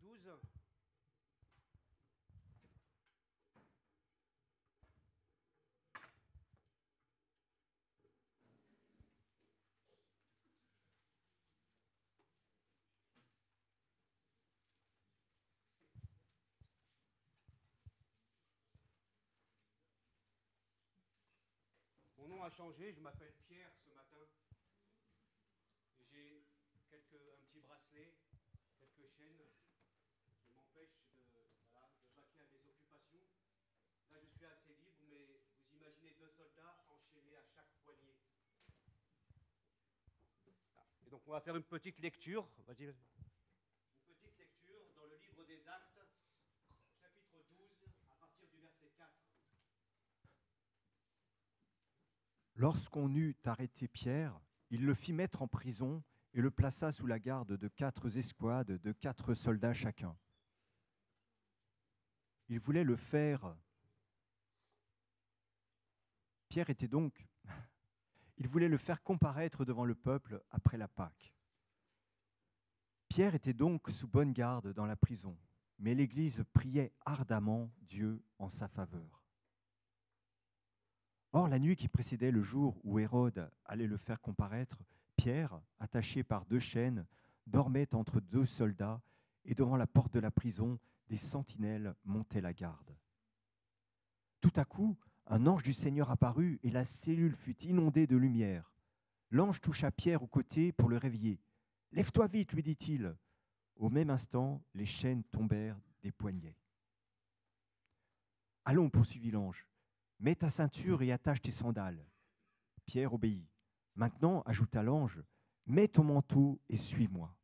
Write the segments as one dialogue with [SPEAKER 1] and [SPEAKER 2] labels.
[SPEAKER 1] 12. Mon nom a changé, je m'appelle Pierre ce matin. Et j'ai un petit bracelet, quelques chaînes qui m'empêchent de vaquer à mes occupations. Là, je suis assez libre, mais vous imaginez 2 soldats enchaînés à chaque poignet. Et donc, on va faire une petite lecture. Vas-y, vas-y. Une petite lecture dans le livre des Actes, chapitre 12, à partir du verset 4.
[SPEAKER 2] Lorsqu'on eut arrêté Pierre, il le fit mettre en prison et le plaça sous la garde de 4 escouades de 4 soldats chacun. Il voulait le faire. Pierre était donc. Il voulait le faire comparaître devant le peuple après la Pâque. Pierre était donc sous bonne garde dans la prison, mais l'Église priait ardemment Dieu en sa faveur. Or, la nuit qui précédait le jour où Hérode allait le faire comparaître, Pierre, attaché par 2 chaînes, dormait entre 2 soldats, et devant la porte de la prison, des sentinelles montaient la garde. Tout à coup, un ange du Seigneur apparut, et la cellule fut inondée de lumière. L'ange toucha Pierre au côté pour le réveiller. « Lève-toi vite, lui dit-il. » Au même instant, les chaînes tombèrent des poignets. « Allons, poursuivit l'ange. Mets ta ceinture et attache tes sandales. » Pierre obéit. « Maintenant, ajouta l'ange, mets ton manteau et suis-moi. »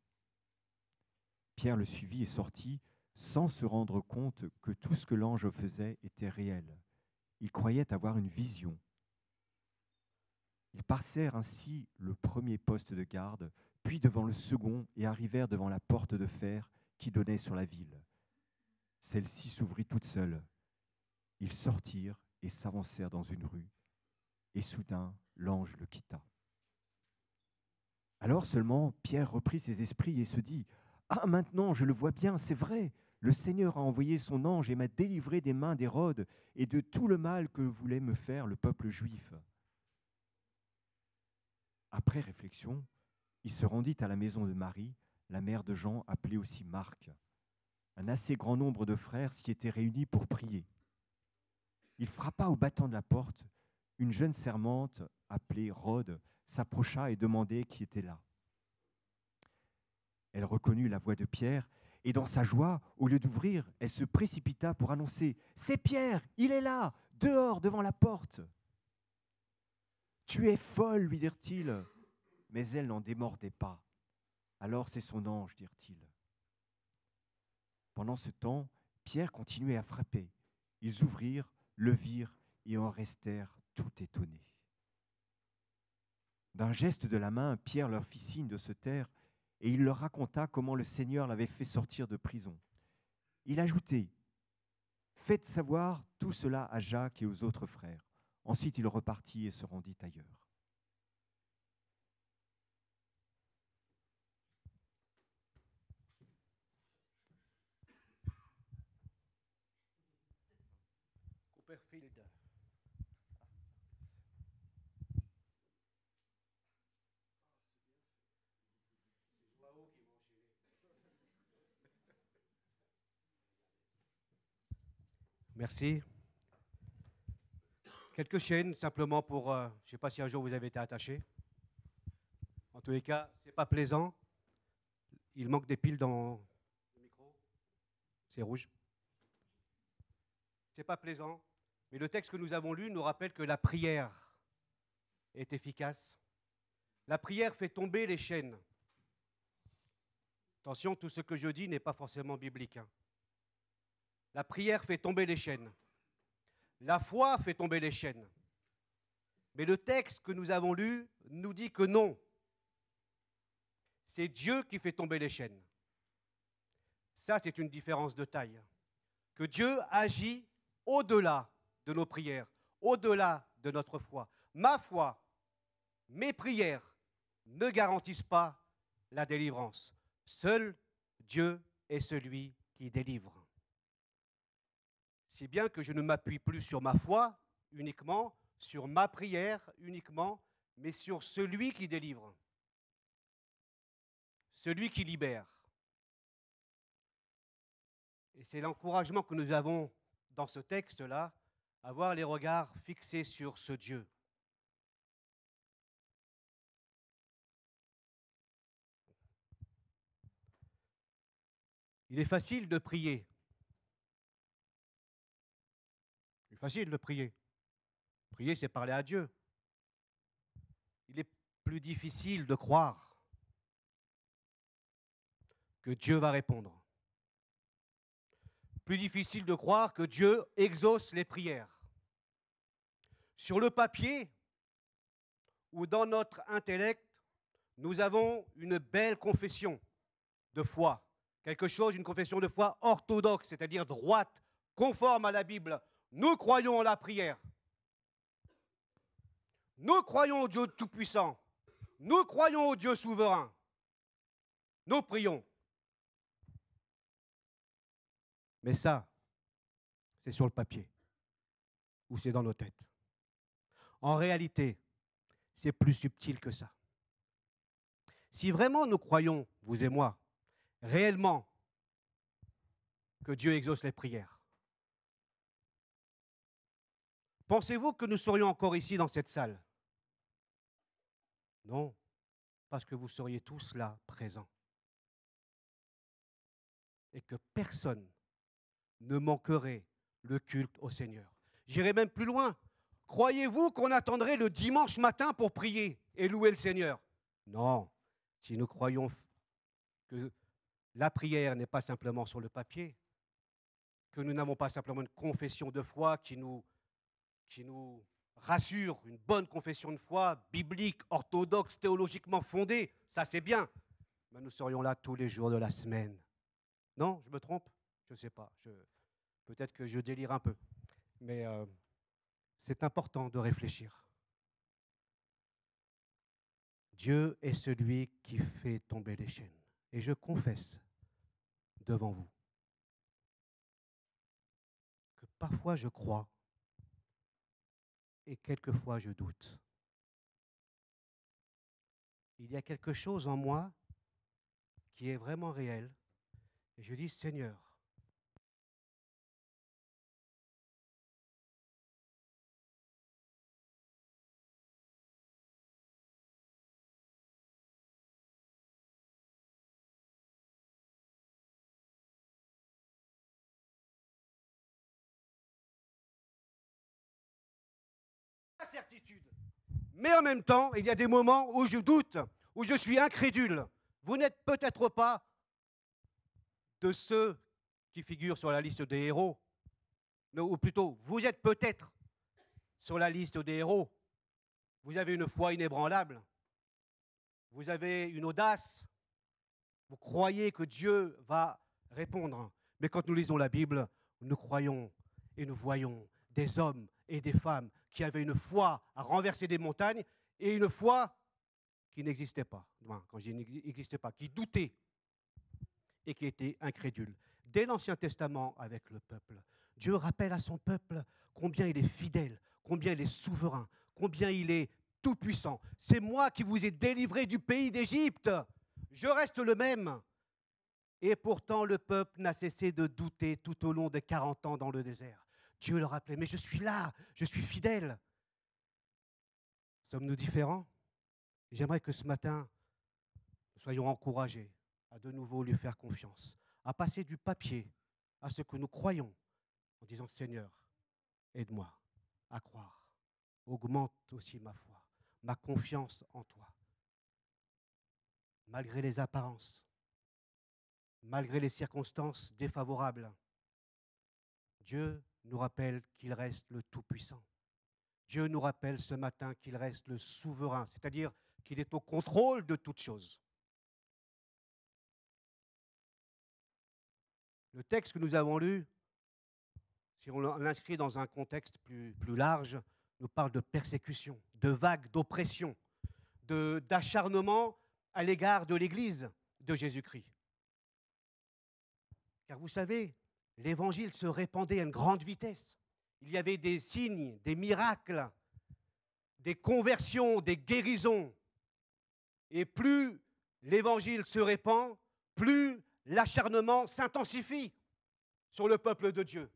[SPEAKER 2] Pierre le suivit et sortit, sans se rendre compte que tout ce que l'ange faisait était réel. Il croyait avoir une vision. Ils passèrent ainsi le premier poste de garde, puis devant le second et arrivèrent devant la porte de fer qui donnait sur la ville. Celle-ci s'ouvrit toute seule. Ils sortirent et s'avancèrent dans une rue, et soudain l'ange le quitta. Alors seulement Pierre reprit ses esprits et se dit « Ah, maintenant je le vois bien, c'est vrai, le Seigneur a envoyé son ange et m'a délivré des mains d'Hérode et de tout le mal que voulait me faire le peuple juif. » Après réflexion, il se rendit à la maison de Marie, la mère de Jean, appelée aussi Marc. Un assez grand nombre de frères s'y étaient réunis pour prier. Il frappa au battant de la porte. Une jeune servante, appelée Rhode, s'approcha et demandait qui était là. Elle reconnut la voix de Pierre, et dans sa joie, au lieu d'ouvrir, elle se précipita pour annoncer « C'est Pierre, il est là, dehors, devant la porte !»« Tu es folle, lui dirent-ils. » Mais elle n'en démordait pas. « Alors c'est son ange, dirent-ils. » Pendant ce temps, Pierre continuait à frapper. Ils ouvrirent, le virent et en restèrent tout étonnés. D'un geste de la main, Pierre leur fit signe de se taire et il leur raconta comment le Seigneur l'avait fait sortir de prison. Il ajoutait « Faites savoir tout cela à Jacques et aux autres frères. » Ensuite, il repartit et se rendit ailleurs.
[SPEAKER 1] Copperfield. Merci. Quelques chaînes, simplement pour... je ne sais pas si un jour vous avez été attaché. En tous les cas, ce n'est pas plaisant. Il manque des piles dans le micro. C'est rouge. Ce n'est pas plaisant. Mais le texte que nous avons lu nous rappelle que la prière est efficace. La prière fait tomber les chaînes. Attention, tout ce que je dis n'est pas forcément biblique. La prière fait tomber les chaînes. La foi fait tomber les chaînes. Mais le texte que nous avons lu nous dit que non. C'est Dieu qui fait tomber les chaînes. Ça, c'est une différence de taille. Que Dieu agit au-delà de nos prières, au-delà de notre foi. Ma foi, mes prières ne garantissent pas la délivrance. Seul Dieu est celui qui délivre. Si bien que je ne m'appuie plus sur ma foi uniquement, sur ma prière uniquement, mais sur celui qui délivre, celui qui libère. Et c'est l'encouragement que nous avons dans ce texte-là, avoir les regards fixés sur ce Dieu. Il est facile de prier. Il est facile de prier. Prier, c'est parler à Dieu. Il est plus difficile de croire que Dieu va répondre. Plus difficile de croire que Dieu exauce les prières. Sur le papier ou dans notre intellect, nous avons une belle confession de foi. Quelque chose, une confession de foi orthodoxe, c'est-à-dire droite, conforme à la Bible. Nous croyons en la prière. Nous croyons au Dieu Tout-Puissant. Nous croyons au Dieu souverain. Nous prions. Mais ça, c'est sur le papier ou c'est dans nos têtes. En réalité, c'est plus subtil que ça. Si vraiment nous croyons, vous et moi, réellement que Dieu exauce les prières, pensez-vous que nous serions encore ici dans cette salle? Non, parce que vous seriez tous là, présents. Et que personne ne manquerait le culte au Seigneur. J'irai même plus loin. Croyez-vous qu'on attendrait le dimanche matin pour prier et louer le Seigneur? Non. Si nous croyons que la prière n'est pas simplement sur le papier, que nous n'avons pas simplement une confession de foi qui nous rassure, une bonne confession de foi biblique, orthodoxe, théologiquement fondée, ça c'est bien, mais nous serions là tous les jours de la semaine. Non, je me trompe? Je ne sais pas. Peut-être que je délire un peu. Mais c'est important de réfléchir. Dieu est celui qui fait tomber les chaînes. Et je confesse devant vous que parfois je crois et quelquefois je doute. Il y a quelque chose en moi qui est vraiment réel. Et je dis, Seigneur, la certitude. Mais en même temps, il y a des moments où je doute, où je suis incrédule. Vous n'êtes peut-être pas de ceux qui figurent sur la liste des héros, ou plutôt, vous êtes peut-être sur la liste des héros. Vous avez une foi inébranlable, vous avez une audace, vous croyez que Dieu va répondre. Mais quand nous lisons la Bible, nous croyons et nous voyons des hommes et des femmes qui avaient une foi à renverser des montagnes et une foi qui n'existait pas. Enfin, quand je dis n'existait pas, qui doutait et qui était incrédule. Dès l'Ancien Testament avec le peuple, Dieu rappelle à son peuple combien il est fidèle, combien il est souverain, combien il est tout-puissant. C'est moi qui vous ai délivré du pays d'Égypte. Je reste le même. Et pourtant, le peuple n'a cessé de douter tout au long des 40 ans dans le désert. Dieu leur rappelait, mais je suis là, je suis fidèle. Sommes-nous différents? J'aimerais que ce matin, nous soyons encouragés à de nouveau lui faire confiance, à passer du papier à ce que nous croyons, en disant, Seigneur, aide-moi à croire. Augmente aussi ma foi, ma confiance en toi. Malgré les apparences, malgré les circonstances défavorables, Dieu nous rappelle qu'il reste le Tout-Puissant. Dieu nous rappelle ce matin qu'il reste le souverain, c'est-à-dire qu'il est au contrôle de toutes choses. Le texte que nous avons lu, si on l'inscrit dans un contexte plus large, nous parle de persécution, de vagues, d'oppression, d'acharnement à l'égard de l'Église de Jésus-Christ. Car vous savez, l'évangile se répandait à une grande vitesse. Il y avait des signes, des miracles, des conversions, des guérisons. Et plus l'évangile se répand, plus l'acharnement s'intensifie sur le peuple de Dieu.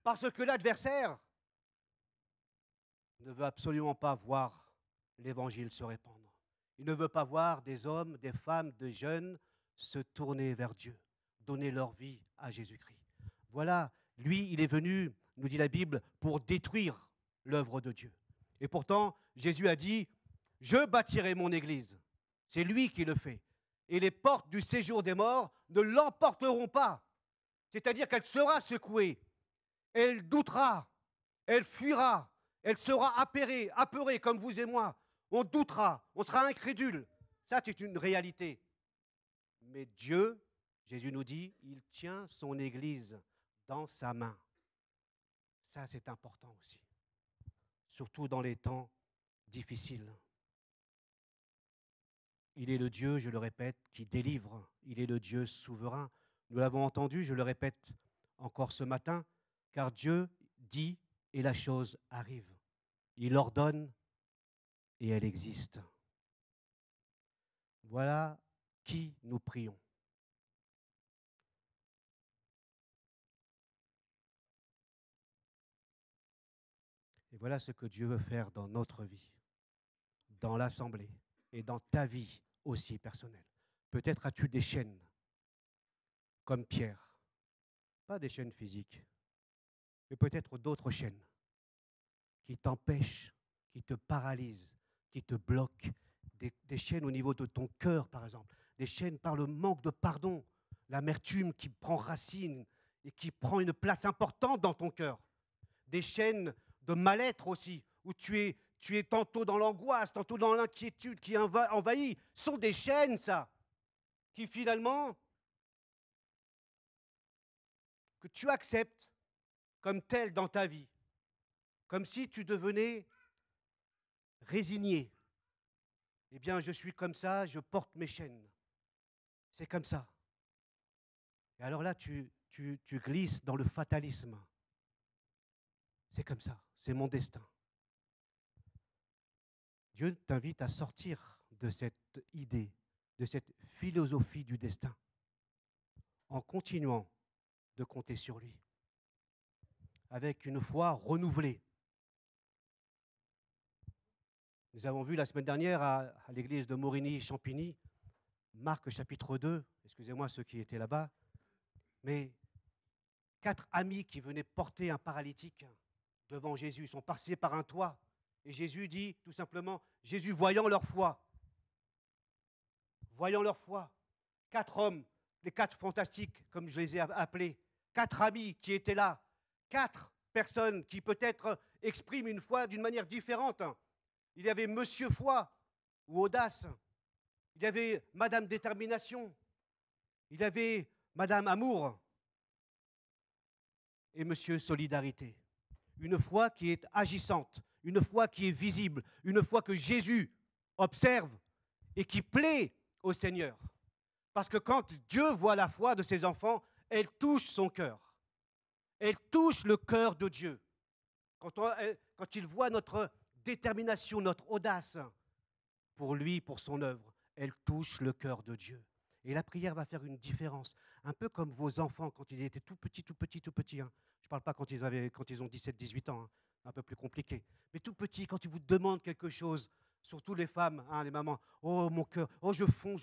[SPEAKER 1] Parce que l'adversaire ne veut absolument pas voir l'évangile se répandre. Il ne veut pas voir des hommes, des femmes, des jeunes se tourner vers Dieu, donner leur vie à Jésus-Christ. Voilà, lui, il est venu, nous dit la Bible, pour détruire l'œuvre de Dieu. Et pourtant, Jésus a dit, « Je bâtirai mon Église ». C'est lui qui le fait. Et les portes du séjour des morts ne l'emporteront pas. C'est-à-dire qu'elle sera secouée, elle doutera, elle fuira, elle sera apeurée comme vous et moi. On doutera, on sera incrédule. Ça, c'est une réalité. Mais Dieu, Jésus nous dit, il tient son Église dans sa main. Ça, c'est important aussi. Surtout dans les temps difficiles. Il est le Dieu, je le répète, qui délivre. Il est le Dieu souverain. Nous l'avons entendu, je le répète encore ce matin, car Dieu dit et la chose arrive. Il ordonne et elle existe. Voilà qui nous prions. Et voilà ce que Dieu veut faire dans notre vie, dans l'assemblée et dans ta vie aussi personnelle. Peut-être as-tu des chaînes, comme Pierre, pas des chaînes physiques, mais peut-être d'autres chaînes qui t'empêchent, qui te paralysent, qui te bloquent, des chaînes au niveau de ton cœur, par exemple, des chaînes par le manque de pardon, l'amertume qui prend racine et qui prend une place importante dans ton cœur, des chaînes de mal-être aussi, où tu es tantôt dans l'angoisse, tantôt dans l'inquiétude qui envahit. Ce sont des chaînes, ça, qui finalement, que tu acceptes comme telles dans ta vie, comme si tu devenais résigné. Eh bien, je suis comme ça, je porte mes chaînes. C'est comme ça. Et alors là, tu glisses dans le fatalisme. C'est comme ça, c'est mon destin. Dieu t'invite à sortir de cette idée, de cette philosophie du destin, en continuant de compter sur lui, avec une foi renouvelée. Nous avons vu la semaine dernière à l'église de Morigny-Champigny, Marc chapitre 2, excusez-moi ceux qui étaient là-bas, mais 4 amis qui venaient porter un paralytique devant Jésus, sont passés par un toit. Et Jésus dit tout simplement, Jésus voyant leur foi, 4 hommes, les 4 fantastiques, comme je les ai appelés, 4 amis qui étaient là, 4 personnes qui peut-être expriment une foi d'une manière différente. Il y avait Monsieur Foi ou Audace, il y avait Madame Détermination, il y avait Madame Amour et Monsieur Solidarité. Une foi qui est agissante, une foi qui est visible, une foi que Jésus observe et qui plaît au Seigneur. Parce que quand Dieu voit la foi de ses enfants, elle touche son cœur. Elle touche le cœur de Dieu. Quand il voit notre détermination, notre audace pour lui, pour son œuvre, elle touche le cœur de Dieu. Et la prière va faire une différence. Un peu comme vos enfants quand ils étaient tout petits. Hein. Je ne parle pas quand ils ont 17, 18 ans, hein, un peu plus compliqué. Mais tout petits, quand ils vous demandent quelque chose, surtout les femmes, hein, les mamans, oh mon cœur, oh je fonds.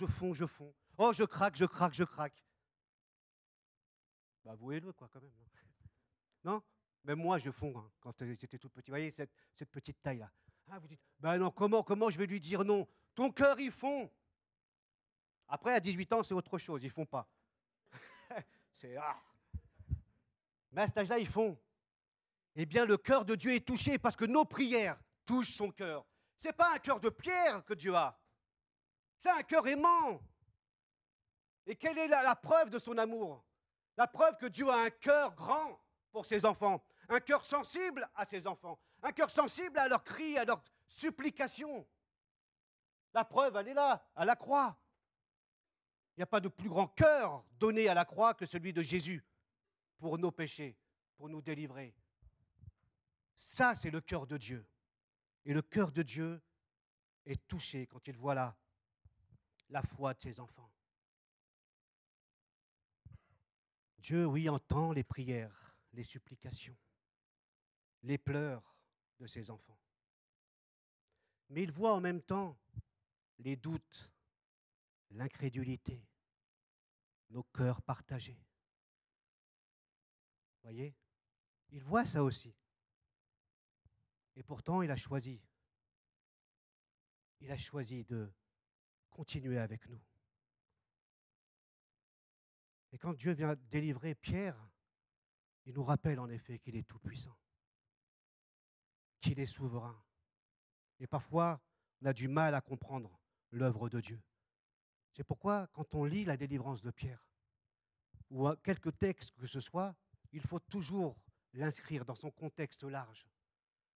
[SPEAKER 1] Oh je craque. Bah avouez-le quoi quand même. Non? Même moi je fonds hein, quand j'étais tout petit. Vous voyez cette petite taille-là. Ah, vous dites, ben non, comment je vais lui dire non? Ton cœur il fond. Après, à 18 ans, c'est autre chose, ils ne font pas. Mais à cet âge-là, ils font. Eh bien, le cœur de Dieu est touché parce que nos prières touchent son cœur. Ce n'est pas un cœur de pierre que Dieu a. C'est un cœur aimant. Et quelle est la preuve de son amour? La preuve que Dieu a un cœur grand pour ses enfants, un cœur sensible à ses enfants, un cœur sensible à leurs cris, à leurs supplications. La preuve, elle est là, à la croix. Il n'y a pas de plus grand cœur donné à la croix que celui de Jésus pour nos péchés, pour nous délivrer. Ça, c'est le cœur de Dieu. Et le cœur de Dieu est touché quand il voit la foi de ses enfants. Dieu, oui, entend les prières, les supplications, les pleurs de ses enfants. Mais il voit en même temps les doutes, l'incrédulité, nos cœurs partagés. Voyez, il voit ça aussi. Et pourtant, il a choisi de continuer avec nous. Et quand Dieu vient délivrer Pierre, il nous rappelle en effet qu'il est tout-puissant, qu'il est souverain. Et parfois, on a du mal à comprendre l'œuvre de Dieu. C'est pourquoi, quand on lit la délivrance de Pierre, ou quelques textes que ce soit, il faut toujours l'inscrire dans son contexte large.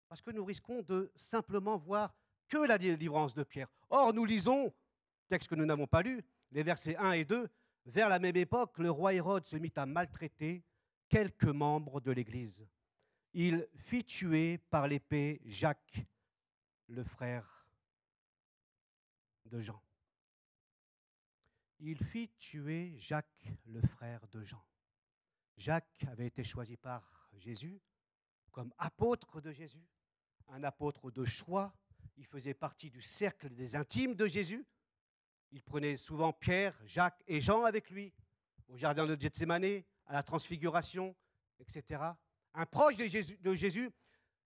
[SPEAKER 1] Parce que nous risquons de simplement voir que la délivrance de Pierre. Or, nous lisons, texte que nous n'avons pas lu, les versets 1 et 2, vers la même époque, le roi Hérode se mit à maltraiter quelques membres de l'Église. Il fit tuer par l'épée Jacques, le frère de Jean. Il fit tuer Jacques, le frère de Jean. Jacques avait été choisi par Jésus comme apôtre de Jésus, un apôtre de choix. Il faisait partie du cercle des intimes de Jésus. Il prenait souvent Pierre, Jacques et Jean avec lui, au jardin de Gethsémanée, à la transfiguration, etc. Un proche de Jésus,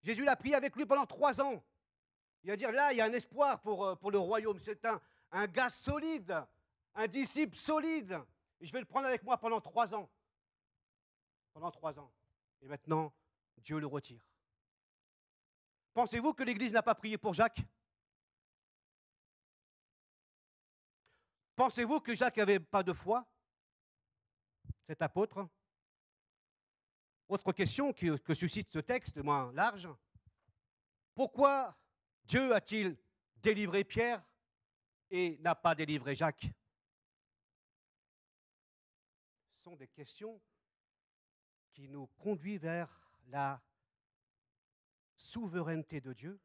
[SPEAKER 1] Jésus l'a pris avec lui pendant 3 ans. Il va dire, là, il y a un espoir pour le royaume. C'est un gars solide, un disciple solide. Et je vais le prendre avec moi pendant 3 ans. Pendant 3 ans. Et maintenant, Dieu le retire. Pensez-vous que l'Église n'a pas prié pour Jacques? Pensez-vous que Jacques n'avait pas de foi, cet apôtre? Autre question que suscite ce texte, moins large. Pourquoi Dieu a-t-il délivré Pierre et n'a pas délivré Jacques? Ce sont des questions qui nous conduisent vers la souveraineté de Dieu,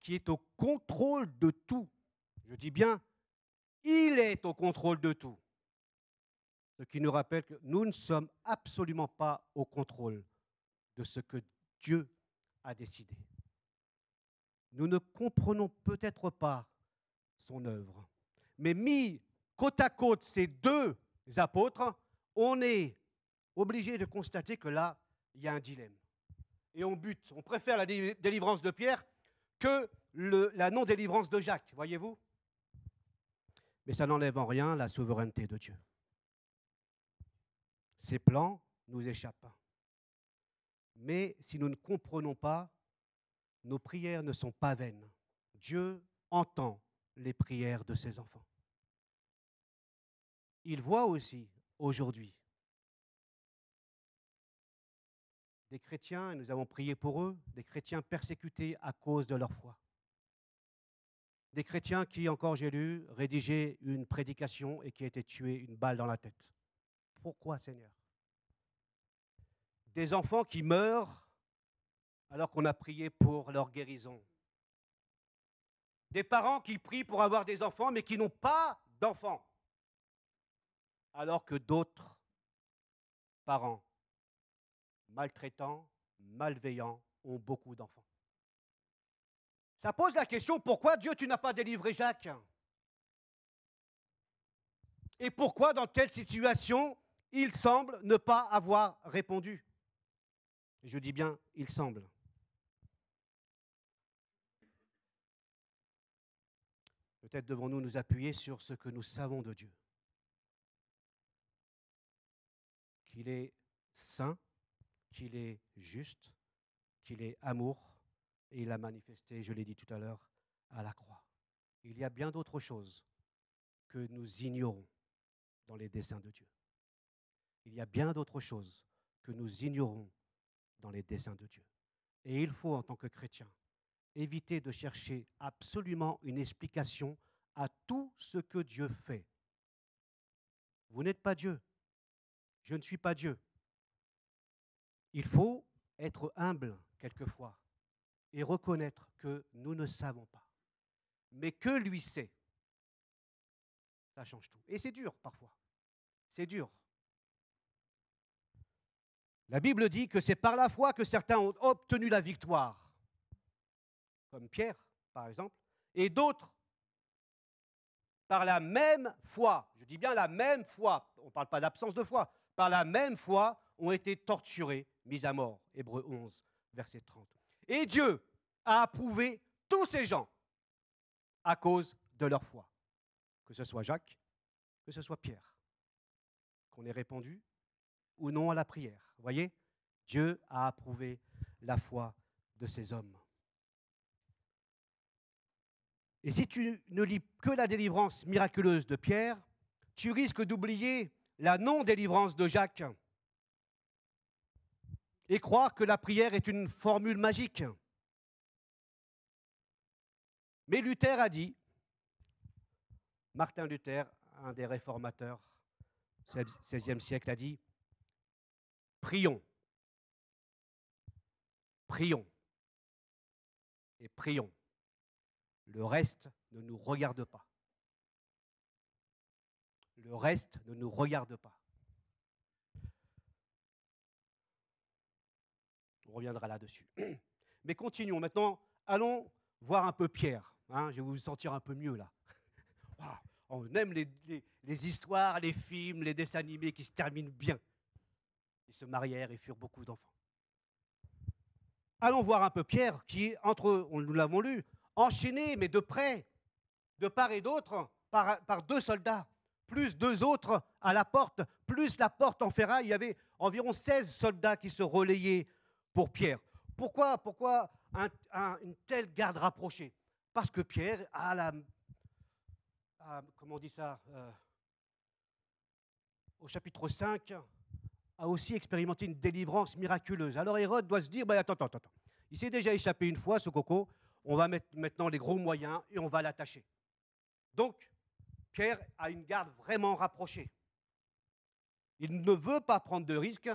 [SPEAKER 1] qui est au contrôle de tout. Je dis bien, il est au contrôle de tout. Ce qui nous rappelle que nous ne sommes absolument pas au contrôle de ce que Dieu a décidé. Nous ne comprenons peut-être pas son œuvre, mais mis côte à côte ces deux apôtres, on est obligé de constater que là, il y a un dilemme. Et on bute. On préfère la délivrance de Pierre que la non-délivrance de Jacques, voyez-vous? Mais ça n'enlève en rien la souveraineté de Dieu. Ses plans nous échappent. Mais si nous ne comprenons pas, nos prières ne sont pas vaines. Dieu entend les prières de ses enfants. Il voit aussi aujourd'hui des chrétiens, et nous avons prié pour eux, des chrétiens persécutés à cause de leur foi. Des chrétiens qui, encore j'ai lu, rédigeaient une prédication et qui étaient tués une balle dans la tête. Pourquoi, Seigneur? Des enfants qui meurent alors qu'on a prié pour leur guérison. Des parents qui prient pour avoir des enfants mais qui n'ont pas d'enfants. Alors que d'autres parents maltraitants, malveillants ont beaucoup d'enfants. Ça pose la question, pourquoi Dieu, tu n'as pas délivré Jacques? Et pourquoi, dans telle situation, il semble ne pas avoir répondu? Je dis bien, il semble. Peut-être devons-nous nous appuyer sur ce que nous savons de Dieu. Qu'il est saint, qu'il est juste, qu'il est amour, et il l'a manifesté, je l'ai dit tout à l'heure, à la croix. Il y a bien d'autres choses que nous ignorons dans les desseins de Dieu. Il y a bien d'autres choses que nous ignorons dans les desseins de Dieu. Et il faut, en tant que chrétien, éviter de chercher absolument une explication à tout ce que Dieu fait. Vous n'êtes pas Dieu. Je ne suis pas Dieu. Il faut être humble quelquefois et reconnaître que nous ne savons pas. Mais que lui sait, ça change tout. Et c'est dur parfois. C'est dur. La Bible dit que c'est par la foi que certains ont obtenu la victoire, comme Pierre, par exemple, et d'autres par la même foi, je dis bien la même foi, on ne parle pas d'absence de foi, par la même foi ont été torturés, mis à mort. Hébreux 11, verset 30. Et Dieu a approuvé tous ces gens à cause de leur foi. Que ce soit Jacques, que ce soit Pierre. Qu'on ait répondu ou non à la prière. Vous voyez, Dieu a approuvé la foi de ces hommes. Et si tu ne lis que la délivrance miraculeuse de Pierre, tu risques d'oublier la non-délivrance de Jacques et croire que la prière est une formule magique. Mais Luther a dit, Martin Luther, un des réformateurs du XVIe siècle, a dit « Prions, prions et prions. Le reste ne nous regarde pas. Le reste ne nous regarde pas. » On reviendra là-dessus. Mais continuons. Maintenant, allons voir un peu Pierre. Hein, je vais vous sentir un peu mieux là. On aime les histoires, les films, les dessins animés qui se terminent bien. Ils se marièrent et firent beaucoup d'enfants. Allons voir un peu Pierre qui, nous l'avons lu, enchaîné, mais de près, de part et d'autre, par deux soldats, plus deux autres à la porte, plus la porte en ferraille. Il y avait environ 16 soldats qui se relayaient pour Pierre. Pourquoi une telle garde rapprochée? Parce que Pierre comment on dit ça, au chapitre 5, a aussi expérimenté une délivrance miraculeuse. Alors Hérode doit se dire, attends, il s'est déjà échappé une fois, ce coco, on va mettre maintenant les gros moyens et on va l'attacher. Donc, Pierre a une garde vraiment rapprochée. Il ne veut pas prendre de risques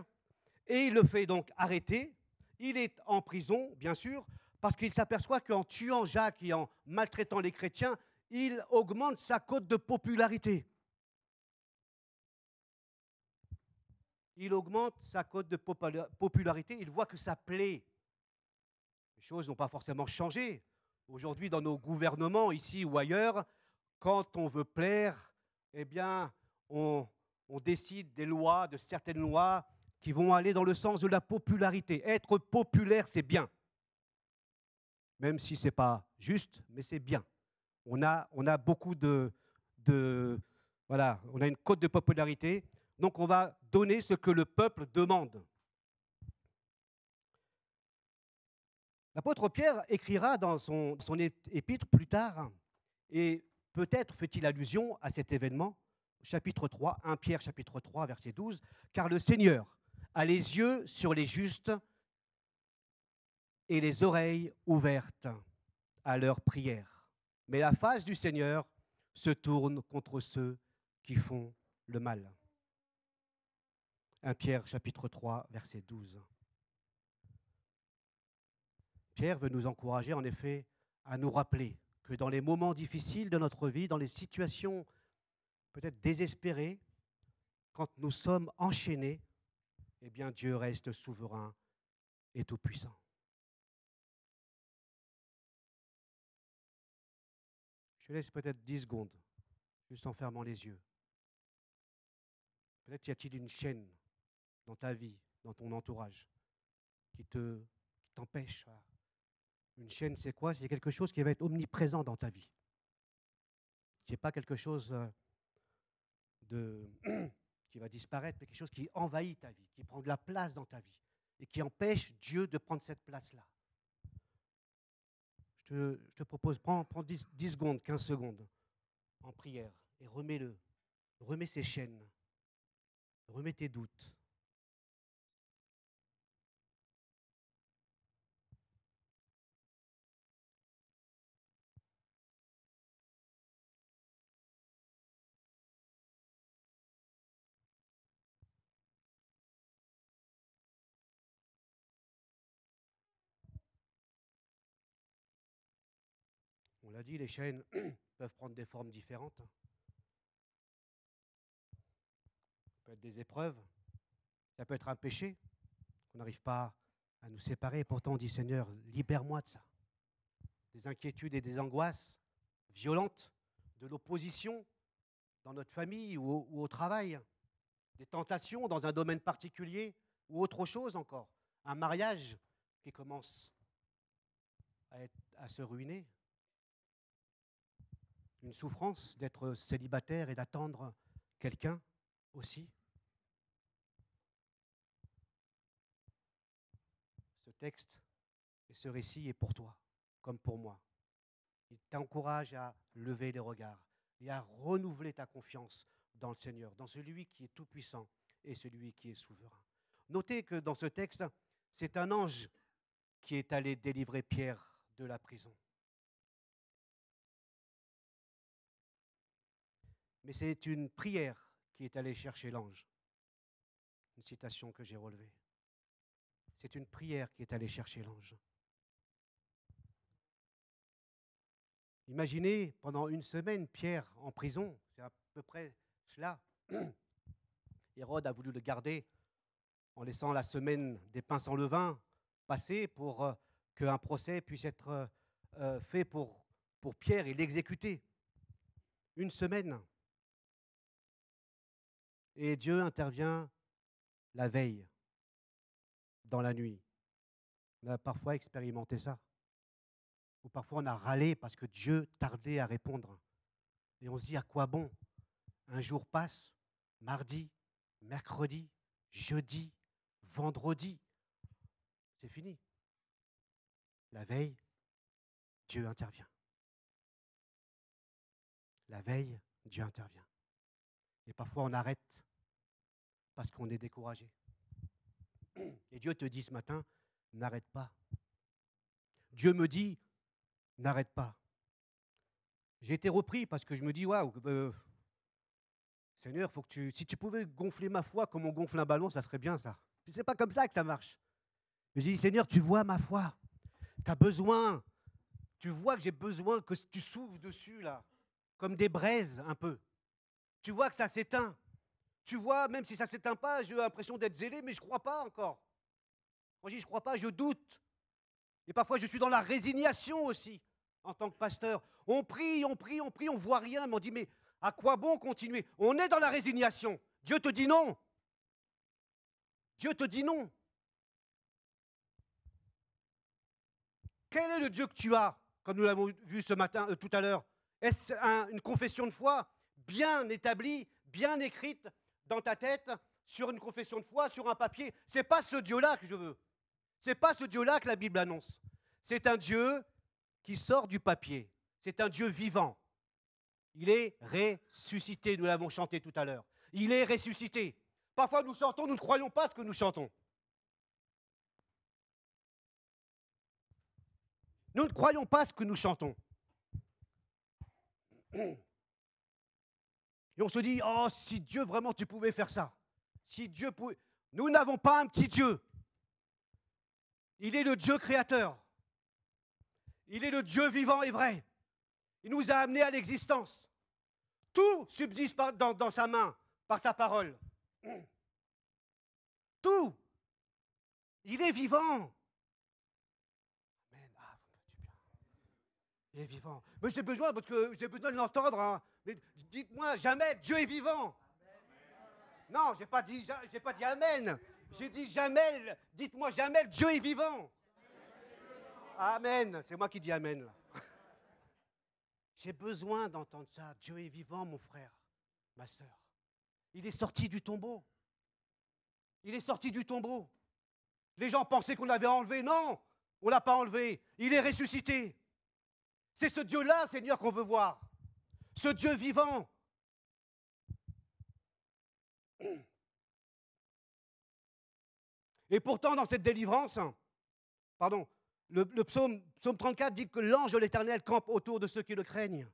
[SPEAKER 1] et il le fait donc arrêter. Il est en prison, bien sûr, parce qu'il s'aperçoit qu'en tuant Jacques et en maltraitant les chrétiens, il augmente sa cote de popularité. Il augmente sa cote de popularité, il voit que ça plaît. Les choses n'ont pas forcément changé. Aujourd'hui, dans nos gouvernements, ici ou ailleurs, quand on veut plaire, eh bien, on décide des lois, de certaines lois qui vont aller dans le sens de la popularité. Être populaire, c'est bien. Même si ce n'est pas juste, mais c'est bien. On a beaucoup voilà, on a une cote de popularité, donc on va donner ce que le peuple demande. L'apôtre Pierre écrira dans son épître plus tard, et peut-être fait-il allusion à cet événement, chapitre 3, 1 Pierre chapitre 3, verset 12, « Car le Seigneur a les yeux sur les justes et les oreilles ouvertes à leurs prières. Mais la face du Seigneur se tourne contre ceux qui font le mal. » 1 Pierre chapitre 3, verset 12. Pierre veut nous encourager en effet à nous rappeler que dans les moments difficiles de notre vie, dans les situations peut-être désespérées, quand nous sommes enchaînés, eh bien Dieu reste souverain et tout-puissant. Je laisse peut-être 10 secondes, juste en fermant les yeux. Peut-être y a-t-il une chaîne dans ta vie, dans ton entourage, qui t'empêche. Une chaîne, c'est quoi? C'est quelque chose qui va être omniprésent dans ta vie. Ce n'est pas quelque chose qui va disparaître, mais quelque chose qui envahit ta vie, qui prend de la place dans ta vie et qui empêche Dieu de prendre cette place-là. Je te propose, prends 10 secondes, 15 secondes en prière et remets-le. Remets ces chaînes. Remets tes doutes. l'a dit, les chaînes peuvent prendre des formes différentes. Ça peut être des épreuves, ça peut être un péché. On n'arrive pas à nous séparer. Pourtant, on dit, Seigneur, libère-moi de ça. Des inquiétudes et des angoisses violentes, de l'opposition dans notre famille ou au travail, des tentations dans un domaine particulier ou autre chose encore. Un mariage qui commence à se ruiner. Une souffrance d'être célibataire et d'attendre quelqu'un aussi. Ce texte et ce récit est pour toi, comme pour moi. Il t'encourage à lever les regards et à renouveler ta confiance dans le Seigneur, dans celui qui est tout-puissant et celui qui est souverain. Notez que dans ce texte, c'est un ange qui est allé délivrer Pierre de la prison. Mais c'est une prière qui est allée chercher l'ange. Une citation que j'ai relevée. C'est une prière qui est allée chercher l'ange. Imaginez pendant une semaine Pierre en prison, c'est à peu près cela. Hérode a voulu le garder en laissant la semaine des pains sans levain passer pour qu'un procès puisse être fait pour Pierre et l'exécuter. Une semaine. Et Dieu intervient la veille, dans la nuit. On a parfois expérimenté ça. Ou parfois on a râlé parce que Dieu tardait à répondre. Et on se dit, à quoi bon? Un jour passe, mardi, mercredi, jeudi, vendredi. C'est fini. La veille, Dieu intervient. La veille, Dieu intervient. Et parfois on arrête parce qu'on est découragé. Et Dieu te dit ce matin, n'arrête pas. Dieu me dit, n'arrête pas. J'ai été repris parce que je me dis, waouh, Seigneur, faut que si tu pouvais gonfler ma foi comme on gonfle un ballon, ça serait bien ça. C'est pas comme ça que ça marche. Mais j'ai dit, Seigneur, tu vois ma foi. Tu as besoin. Tu vois que j'ai besoin que tu souffles dessus là, comme des braises un peu. Tu vois que ça s'éteint. Tu vois, même si ça ne s'éteint pas, j'ai l'impression d'être zélé, mais je ne crois pas encore. Quand je dis je ne crois pas, je doute. Et parfois, je suis dans la résignation aussi, en tant que pasteur. On prie, on prie, on prie, on ne voit rien, mais on dit, mais à quoi bon continuer? On est dans la résignation. Dieu te dit non. Dieu te dit non. Quel est le Dieu que tu as, comme nous l'avons vu ce matin, tout à l'heure? Est-ce une confession de foi bien établie, bien écrite dans ta tête, sur une confession de foi, sur un papier? Ce n'est pas ce Dieu-là que je veux. Ce n'est pas ce Dieu-là que la Bible annonce. C'est un Dieu qui sort du papier. C'est un Dieu vivant. Il est ressuscité, nous l'avons chanté tout à l'heure. Il est ressuscité. Parfois nous chantons, nous ne croyons pas ce que nous chantons. Nous ne croyons pas ce que nous chantons. Et on se dit, oh, si Dieu vraiment tu pouvais faire ça. Si Dieu pouvait. Nous n'avons pas un petit Dieu. Il est le Dieu créateur. Il est le Dieu vivant et vrai. Il nous a amenés à l'existence. Tout subsiste dans sa main, par sa parole. Tout. Il est vivant. Amen. Ah, il est vivant. Mais j'ai besoin, parce que j'ai besoin de l'entendre. Hein. Mais dites-moi, jamais Dieu est vivant. Non, je n'ai pas dit Amen. J'ai dit jamais, dites-moi jamais, Dieu est vivant. Amen. C'est moi qui dis Amen là. J'ai besoin d'entendre ça. Dieu est vivant, mon frère, ma sœur. Il est sorti du tombeau. Il est sorti du tombeau. Les gens pensaient qu'on l'avait enlevé. Non, on ne l'a pas enlevé. Il est ressuscité. C'est ce Dieu-là, Seigneur, qu'on veut voir. Ce Dieu vivant. Et pourtant, dans cette délivrance, le psaume 34 dit que l'ange de l'Éternel campe autour de ceux qui le craignent.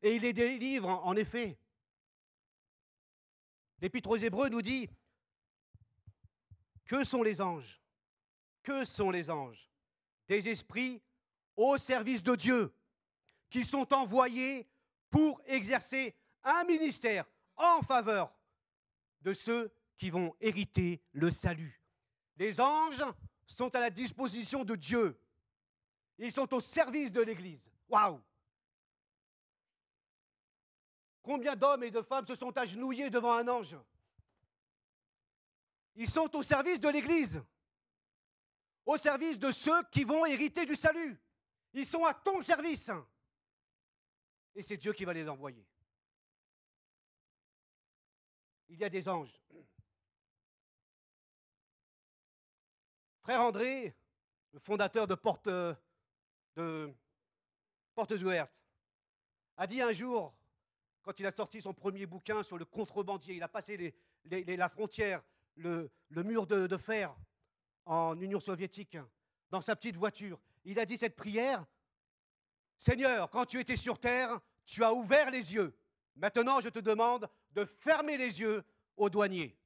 [SPEAKER 1] Et il les délivre, en effet. L'Épître aux Hébreux nous dit, que sont les anges? Que sont les anges? Des esprits au service de Dieu, qui sont envoyés pour exercer un ministère en faveur de ceux qui vont hériter le salut. Les anges sont à la disposition de Dieu. Ils sont au service de l'Église. Waouh! Combien d'hommes et de femmes se sont agenouillés devant un ange? Ils sont au service de l'Église, au service de ceux qui vont hériter du salut. Ils sont à ton service. Et c'est Dieu qui va les envoyer. Il y a des anges. Frère André, le fondateur de Portes Ouvertes, a dit un jour, quand il a sorti son premier bouquin sur le contrebandier, il a passé la frontière, le mur de fer en Union soviétique, dans sa petite voiture. Il a dit cette prière: Seigneur, quand tu étais sur terre, tu as ouvert les yeux. Maintenant, je te demande de fermer les yeux aux douaniers.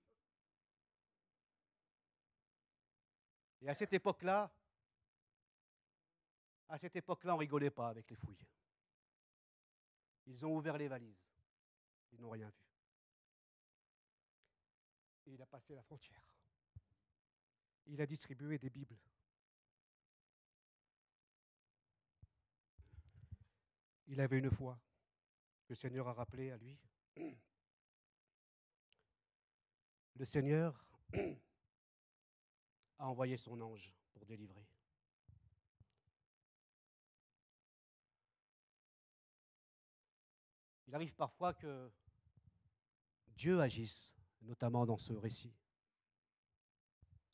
[SPEAKER 1] Et à cette époque-là, on ne rigolait pas avec les fouilles. Ils ont ouvert les valises. Ils n'ont rien vu. Et il a passé la frontière. Il a distribué des Bibles. Il avait une foi que le Seigneur a rappelé à lui. Le Seigneur a envoyé son ange pour délivrer. Il arrive parfois que Dieu agisse, notamment dans ce récit,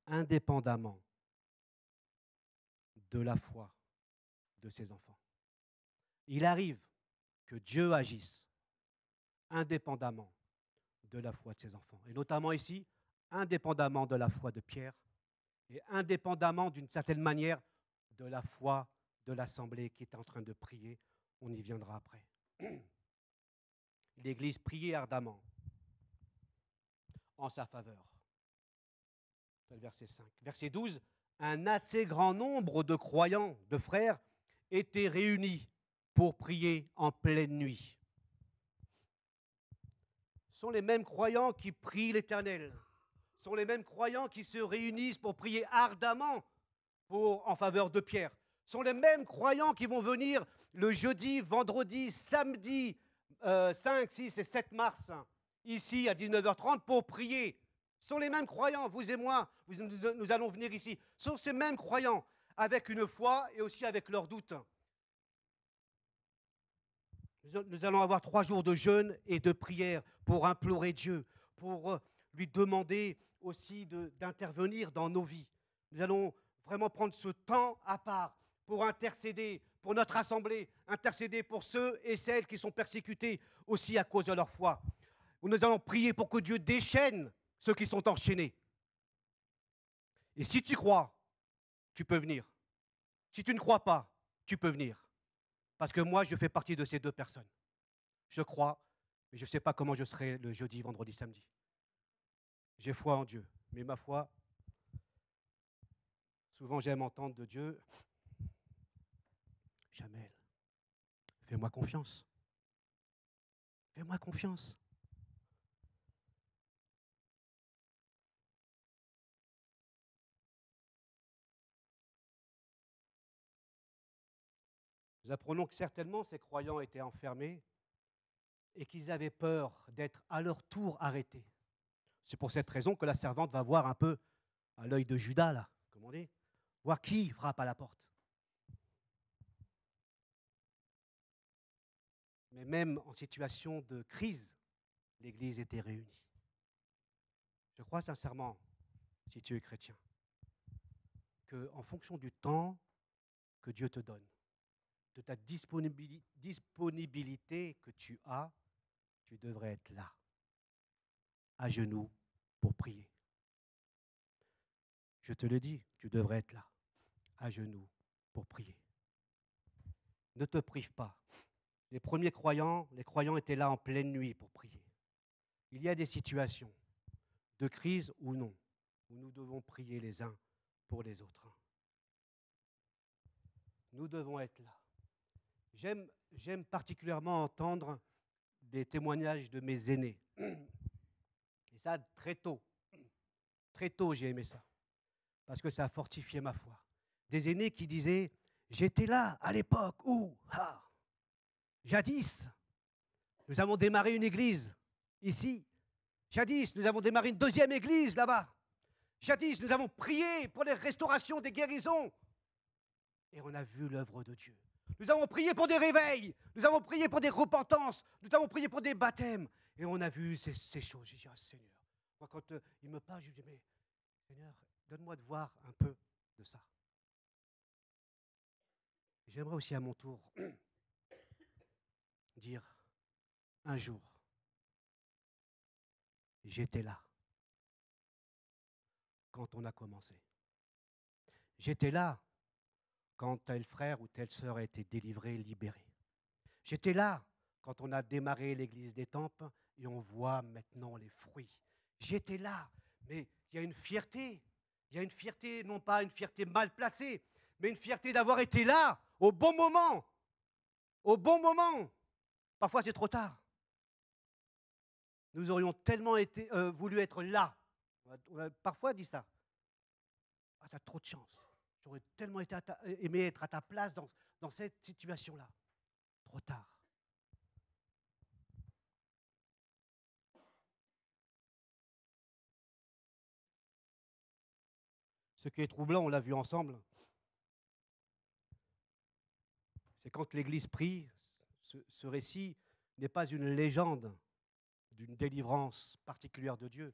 [SPEAKER 1] indépendamment de la foi de ses enfants. Il arrive que Dieu agisse indépendamment de la foi de ses enfants. Et notamment ici, indépendamment de la foi de Pierre et indépendamment d'une certaine manière de la foi de l'assemblée qui est en train de prier. On y viendra après. L'Église priait ardemment en sa faveur. C'est le verset 5. Verset 12, un assez grand nombre de croyants, de frères, étaient réunis pour prier en pleine nuit. Ce sont les mêmes croyants qui prient l'Éternel. Ce sont les mêmes croyants qui se réunissent pour prier ardemment en faveur de Pierre. Ce sont les mêmes croyants qui vont venir le jeudi, vendredi, samedi 5, 6 et 7 mars, ici à 19h30 pour prier. Ce sont les mêmes croyants, vous et moi, nous allons venir ici. Ce sont ces mêmes croyants, avec une foi et aussi avec leurs doutes. Nous allons avoir 3 jours de jeûne et de prière pour implorer Dieu, pour lui demander aussi d'intervenir dans nos vies. Nous allons vraiment prendre ce temps à part pour intercéder pour notre assemblée, intercéder pour ceux et celles qui sont persécutés aussi à cause de leur foi. Nous allons prier pour que Dieu déchaîne ceux qui sont enchaînés. Et si tu crois, tu peux venir. Si tu ne crois pas, tu peux venir. Parce que moi, je fais partie de ces 2 personnes. Je crois, mais je ne sais pas comment je serai le jeudi, vendredi, samedi. J'ai foi en Dieu, mais ma foi, souvent j'aime entendre de Dieu: Jamel, fais-moi confiance. Fais-moi confiance. Nous apprenons que certainement ces croyants étaient enfermés et qu'ils avaient peur d'être à leur tour arrêtés. C'est pour cette raison que la servante va voir un peu à l'œil de Judas, là, comme on dit, voir qui frappe à la porte. Mais même en situation de crise, l'Église était réunie. Je crois sincèrement, si tu es chrétien, qu'en fonction du temps que Dieu te donne, de ta disponibilité que tu as, tu devrais être là, à genoux, pour prier. Je te le dis, tu devrais être là, à genoux, pour prier. Ne te prive pas. Les premiers croyants, les croyants étaient là en pleine nuit pour prier. Il y a des situations de crise ou non, où nous devons prier les uns pour les autres. Nous devons être là. J'aime particulièrement entendre des témoignages de mes aînés. Et ça, très tôt. Très tôt, j'ai aimé ça. Parce que ça a fortifié ma foi. Des aînés qui disaient, j'étais là à l'époque où, jadis, nous avons démarré une église ici. Jadis, nous avons démarré une deuxième église là-bas. Jadis, nous avons prié pour les restaurations, des guérisons. Et on a vu l'œuvre de Dieu. Nous avons prié pour des réveils. Nous avons prié pour des repentances. Nous avons prié pour des baptêmes. Et on a vu ces choses. J'ai dit, ah, Seigneur. Moi, quand il me parle, je dis, mais Seigneur, donne-moi de voir un peu de ça. J'aimerais aussi à mon tour dire, un jour, j'étais là quand on a commencé. J'étais là quand tel frère ou telle sœur a été délivré, libéré. J'étais là quand on a démarré l'église des Tempes et on voit maintenant les fruits. J'étais là, mais il y a une fierté. Il y a une fierté, non pas une fierté mal placée, mais une fierté d'avoir été là, au bon moment. Au bon moment. Parfois, c'est trop tard. Nous aurions tellement voulu être là. On a parfois dit ça. Ah, tu as trop de chance. J'aurais tellement aimé être à ta place dans cette situation-là. Trop tard. Ce qui est troublant, on l'a vu ensemble, c'est quand l'Église prie, ce récit n'est pas une légende d'une délivrance particulière de Dieu.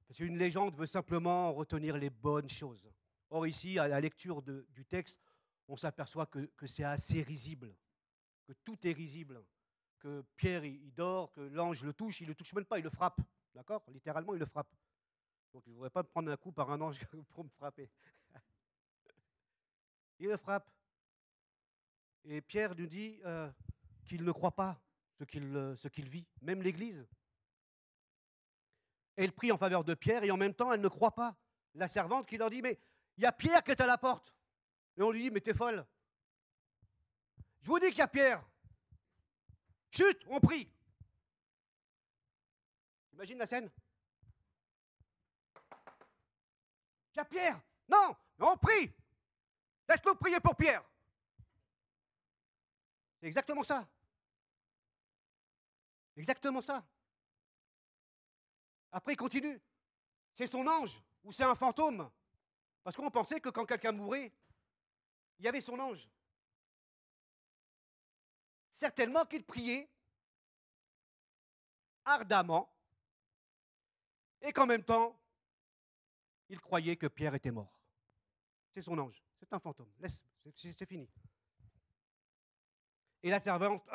[SPEAKER 1] Parce qu'une légende veut simplement retenir les bonnes choses. Or ici, à la lecture du texte, on s'aperçoit que c'est assez risible, que tout est risible, que Pierre, il dort, que l'ange le touche, il ne le touche même pas, il le frappe. D'accord? Littéralement, il le frappe. Donc je ne voudrais pas me prendre un coup par un ange pour me frapper. Il le frappe. Et Pierre nous dit qu'il ne croit pas ce qu'il vit, même l'Église. Elle prie en faveur de Pierre et en même temps, elle ne croit pas. La servante qui leur dit, mais il y a Pierre qui est à la porte. Et on lui dit, mais t'es folle. Je vous dis qu'il y a Pierre. Chut, on prie. Imagine la scène. Il y a Pierre. Non, on prie. Laisse-nous prier pour Pierre. C'est exactement ça. Exactement ça. Après, il continue. C'est son ange ou c'est un fantôme. Parce qu'on pensait que quand quelqu'un mourait, il y avait son ange. Certainement qu'il priait ardemment et qu'en même temps, il croyait que Pierre était mort. C'est son ange, c'est un fantôme. Laisse, c'est fini. Et la servante,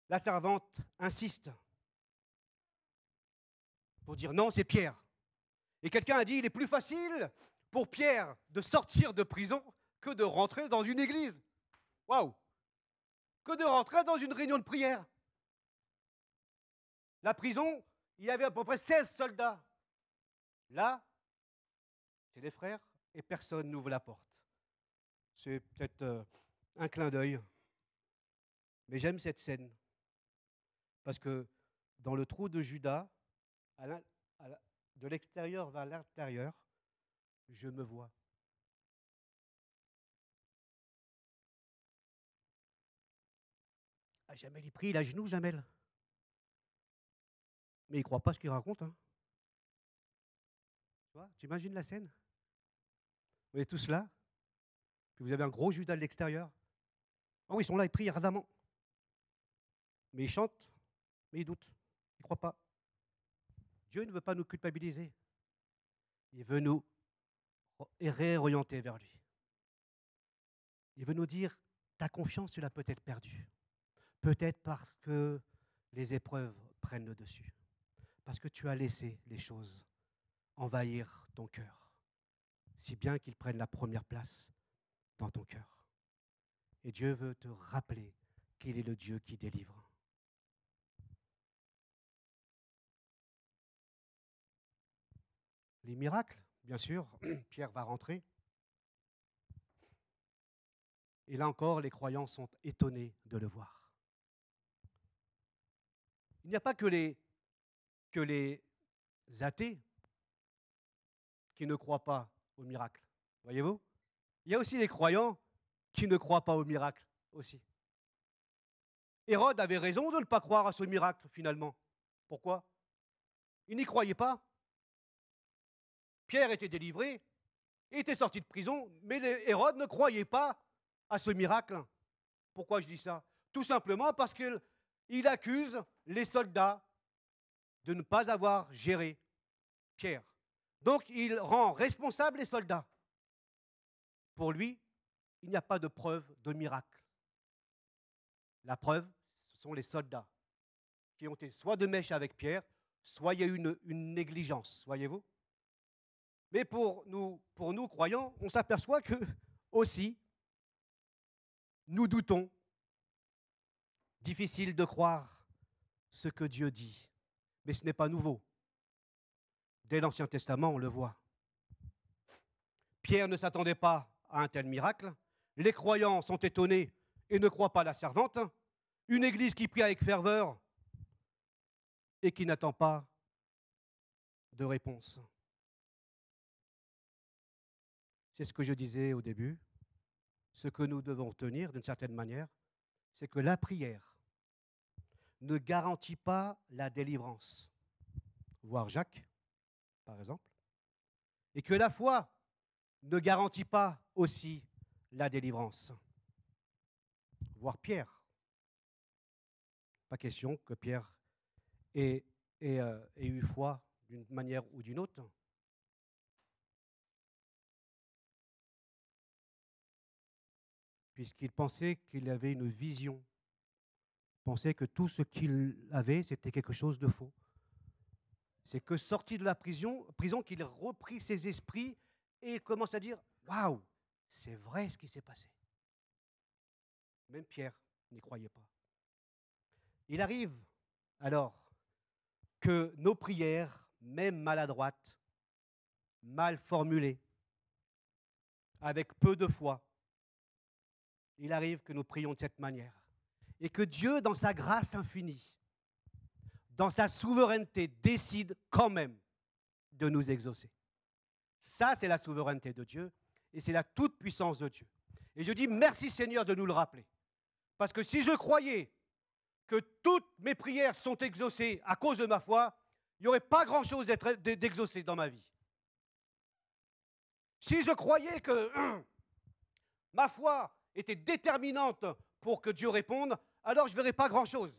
[SPEAKER 1] la servante insiste pour dire non, c'est Pierre. Et quelqu'un a dit, il est plus facile pour Pierre de sortir de prison que de rentrer dans une église. Waouh! Que de rentrer dans une réunion de prière. La prison, il y avait à peu près 16 soldats. Là, c'est les frères et personne n'ouvre la porte. C'est peut-être un clin d'œil. Mais j'aime cette scène. Parce que dans le trou de Judas, de l'extérieur vers l'intérieur, je me vois. Ah, Jamel, il prie, il a genoux, Jamel. Mais il ne croit pas ce qu'il raconte. Hein. Tu imagines la scène? Vous êtes tous là, puis vous avez un gros Judas de l'extérieur. Ah oui, ils sont là, ils prient ardemment. Mais ils chantent, mais ils doutent. Ils ne croient pas. Dieu ne veut pas nous culpabiliser. Il veut nous réorienter vers lui. Il veut nous dire, ta confiance, tu l'as peut-être perdue. Peut-être parce que les épreuves prennent le dessus. Parce que tu as laissé les choses envahir ton cœur. Si bien qu'ils prennent la première place dans ton cœur. Et Dieu veut te rappeler qu'il est le Dieu qui délivre. Les miracles, bien sûr, Pierre va rentrer. Et là encore, les croyants sont étonnés de le voir. Il n'y a pas que les athées qui ne croient pas au miracle, voyez-vous? Il y a aussi les croyants qui ne croient pas au miracle aussi. Hérode avait raison de ne pas croire à ce miracle, finalement. Pourquoi? Il n'y croyait pas. Pierre était délivré, il était sorti de prison, mais Hérode ne croyait pas à ce miracle. Pourquoi je dis ça? Tout simplement parce qu'il accuse les soldats de ne pas avoir géré Pierre. Donc il rend responsable les soldats. Pour lui, il n'y a pas de preuve de miracle. La preuve, ce sont les soldats qui ont été soit de mèche avec Pierre, soit il y a eu une négligence, voyez-vous? Mais pour nous croyants, on s'aperçoit que aussi, nous doutons. Difficile de croire ce que Dieu dit. Mais ce n'est pas nouveau. Dès l'Ancien Testament, on le voit. Pierre ne s'attendait pas à un tel miracle. Les croyants sont étonnés et ne croient pas la servante. Une église qui prie avec ferveur et qui n'attend pas de réponse. C'est ce que je disais au début. Ce que nous devons retenir d'une certaine manière, c'est que la prière ne garantit pas la délivrance. Voir Jacques, par exemple. Et que la foi ne garantit pas aussi la délivrance. Voir Pierre. Pas question que Pierre ait eu foi d'une manière ou d'une autre. Puisqu'il pensait qu'il avait une vision. Il pensait que tout ce qu'il avait, c'était quelque chose de faux. C'est que sorti de la prison qu'il reprit ses esprits et commence à dire « Waouh, c'est vrai ce qui s'est passé ». Même Pierre n'y croyait pas. Il arrive alors que nos prières, même maladroites, mal formulées, avec peu de foi, il arrive que nous prions de cette manière. Et que Dieu, dans sa grâce infinie, dans sa souveraineté, décide quand même de nous exaucer. Ça, c'est la souveraineté de Dieu et c'est la toute-puissance de Dieu. Et je dis merci Seigneur de nous le rappeler. Parce que si je croyais que toutes mes prières sont exaucées à cause de ma foi, il n'y aurait pas grand-chose d'exaucé dans ma vie. Si je croyais que ma foi était déterminante pour que Dieu réponde, alors je ne verrais pas grand-chose.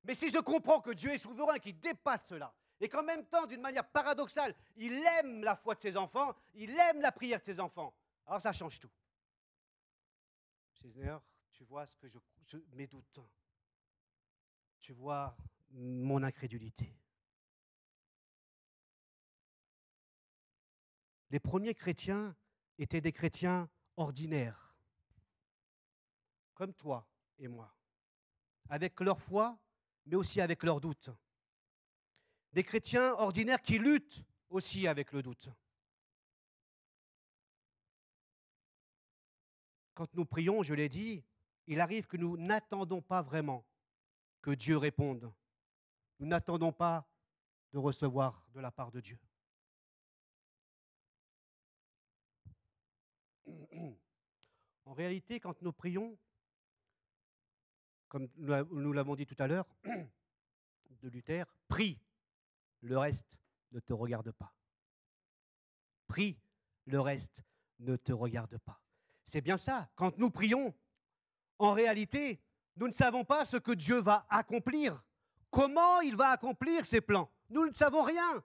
[SPEAKER 1] Mais si je comprends que Dieu est souverain, qu'il dépasse cela, et qu'en même temps, d'une manière paradoxale, il aime la foi de ses enfants, il aime la prière de ses enfants, alors ça change tout. Seigneur, tu vois ce que mes doutes. Tu vois mon incrédulité. Les premiers chrétiens étaient des chrétiens ordinaires, comme toi et moi, avec leur foi, mais aussi avec leurs doutes. Des chrétiens ordinaires qui luttent aussi avec le doute. Quand nous prions, je l'ai dit, il arrive que nous n'attendons pas vraiment que Dieu réponde. Nous n'attendons pas de recevoir de la part de Dieu. En réalité, quand nous prions, comme nous l'avons dit tout à l'heure, de Luther, prie, le reste ne te regarde pas. Prie, le reste ne te regarde pas. C'est bien ça, quand nous prions, en réalité, nous ne savons pas ce que Dieu va accomplir. Comment il va accomplir ses plans? Nous ne savons rien.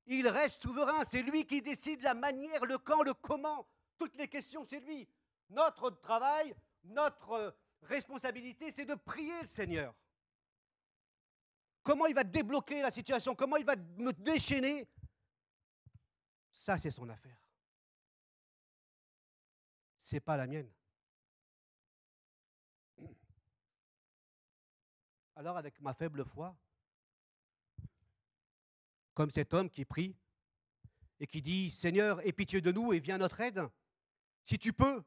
[SPEAKER 1] Il reste souverain, c'est lui qui décide la manière, le quand, le comment. Toutes les questions, c'est lui. Notre travail, notre responsabilité, c'est de prier le Seigneur. Comment il va débloquer la situation? Comment il va me déchaîner? Ça, c'est son affaire. Ce n'est pas la mienne. Alors, avec ma faible foi, comme cet homme qui prie et qui dit « Seigneur, aie pitié de nous et viens à notre aide. Si tu peux,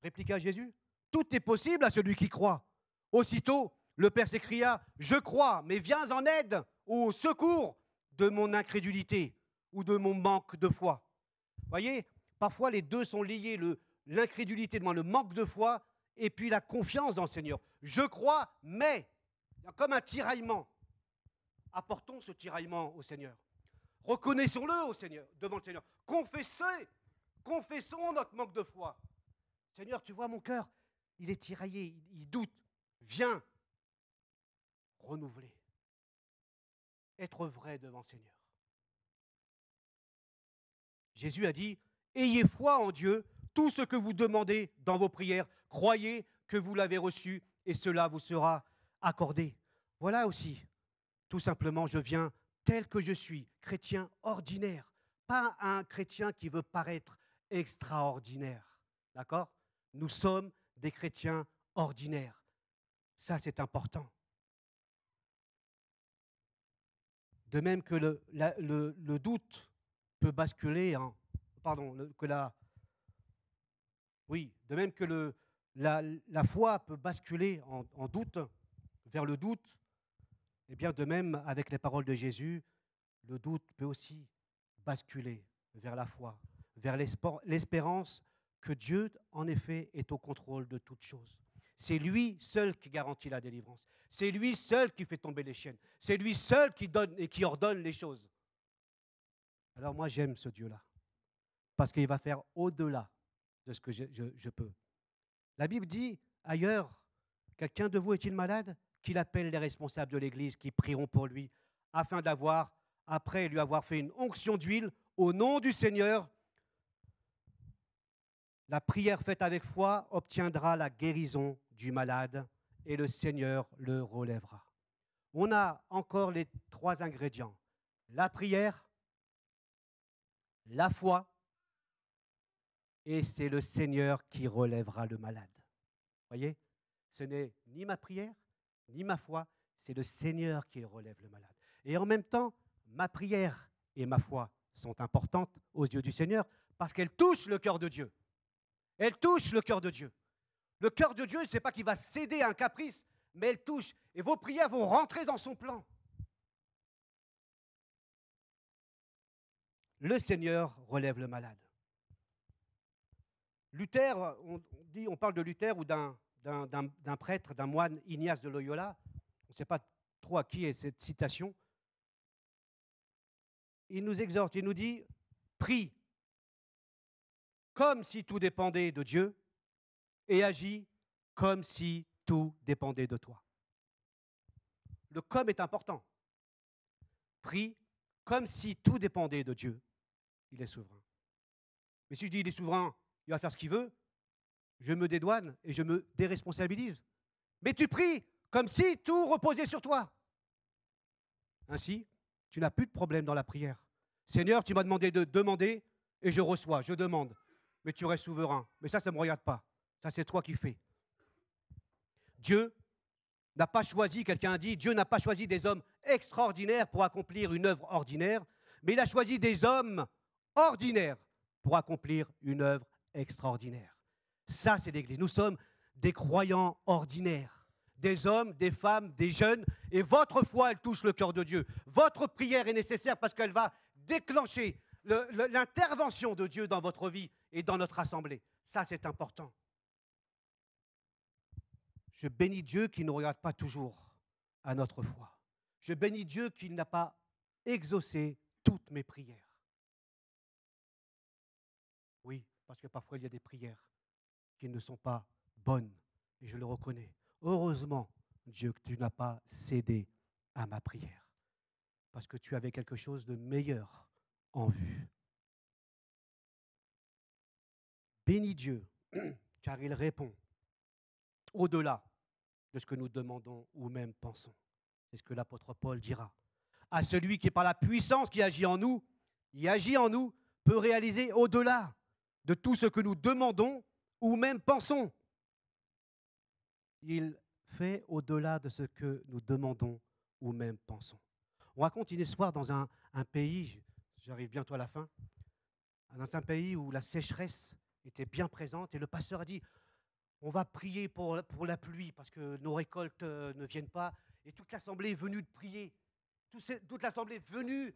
[SPEAKER 1] répliqua Jésus, tout est possible à celui qui croit. Aussitôt, le Père s'écria, je crois, mais viens en aide, au secours de mon incrédulité ou de mon manque de foi. Voyez, parfois les deux sont liés, l'incrédulité, le manque de foi, et puis la confiance dans le Seigneur. Je crois, mais il y a comme un tiraillement. Apportons ce tiraillement au Seigneur. Reconnaissons-le au Seigneur, devant le Seigneur. Confessons notre manque de foi. Seigneur, tu vois mon cœur, il est tiraillé, il doute. Viens renouveler. Être vrai devant le Seigneur. Jésus a dit, ayez foi en Dieu, tout ce que vous demandez dans vos prières, croyez que vous l'avez reçu et cela vous sera accordé. Voilà aussi, tout simplement, je viens tel que je suis, chrétien ordinaire, pas un chrétien qui veut paraître extraordinaire. D'accord? Nous sommes des chrétiens ordinaires. Ça, c'est important. De même que le doute peut basculer en... Pardon, oui, de même que la foi peut basculer en doute, vers le doute, eh bien de même avec les paroles de Jésus, le doute peut aussi basculer vers la foi, vers l'espérance que Dieu, en effet, est au contrôle de toutes choses. C'est lui seul qui garantit la délivrance. C'est lui seul qui fait tomber les chaînes. C'est lui seul qui donne et qui ordonne les choses. Alors moi, j'aime ce Dieu-là, parce qu'il va faire au-delà de ce que je peux. La Bible dit ailleurs, quelqu'un de vous est-il malade? Qu'il appelle les responsables de l'Église qui prieront pour lui, afin d'avoir, après lui avoir fait une onction d'huile, au nom du Seigneur, la prière faite avec foi obtiendra la guérison du malade et le Seigneur le relèvera. On a encore les 3 ingrédients. La prière, la foi, et c'est le Seigneur qui relèvera le malade. Voyez, ce n'est ni ma prière, ni ma foi, c'est le Seigneur qui relève le malade. Et en même temps, ma prière et ma foi sont importantes aux yeux du Seigneur parce qu'elles touchent le cœur de Dieu. Elles touchent le cœur de Dieu. Le cœur de Dieu, ce n'est pas qu'il va céder à un caprice, mais elles touchent. Et vos prières vont rentrer dans son plan. Le Seigneur relève le malade. Luther, on parle de Luther ou d'un prêtre, d'un moine, Ignace de Loyola. On ne sait pas trop à qui est cette citation. Il nous exhorte, il nous dit, prie comme si tout dépendait de Dieu et agis comme si tout dépendait de toi. Le comme est important. Prie comme si tout dépendait de Dieu. Il est souverain. Mais si je dis il est souverain, il va faire ce qu'il veut, je me dédouane et je me déresponsabilise. Mais tu pries comme si tout reposait sur toi. Ainsi, tu n'as plus de problème dans la prière. Seigneur, tu m'as demandé de demander et je reçois, je demande. Mais tu restes souverain. Mais ça ne me regarde pas. Ça, c'est toi qui fais. Dieu n'a pas choisi, quelqu'un a dit, Dieu n'a pas choisi des hommes extraordinaires pour accomplir une œuvre ordinaire, mais il a choisi des hommes ordinaires pour accomplir une œuvre extraordinaire. Ça, c'est l'Église. Nous sommes des croyants ordinaires, des hommes, des femmes, des jeunes, et votre foi, elle touche le cœur de Dieu. Votre prière est nécessaire parce qu'elle va déclencher l'intervention de Dieu dans votre vie et dans notre assemblée. Ça, c'est important. Je bénis Dieu qui ne regarde pas toujours à notre foi. Je bénis Dieu qui n'a pas exaucé toutes mes prières. Oui, parce que parfois il y a des prières qui ne sont pas bonnes, et je le reconnais. Heureusement, Dieu, que tu n'as pas cédé à ma prière, parce que tu avais quelque chose de meilleur en vue. Bénis Dieu, car il répond au-delà de ce que nous demandons ou même pensons. C'est ce que l'apôtre Paul dira. À celui qui, par la puissance qui agit en nous, peut réaliser au-delà de tout ce que nous demandons ou même pensons. Il fait au-delà de ce que nous demandons ou même pensons. On raconte une histoire dans un pays, j'arrive bientôt à la fin, dans un pays où la sécheresse était bien présente et le pasteur a dit, on va prier pour la pluie parce que nos récoltes ne viennent pas. Et toute l'assemblée est venue de prier. Toute l'assemblée est venue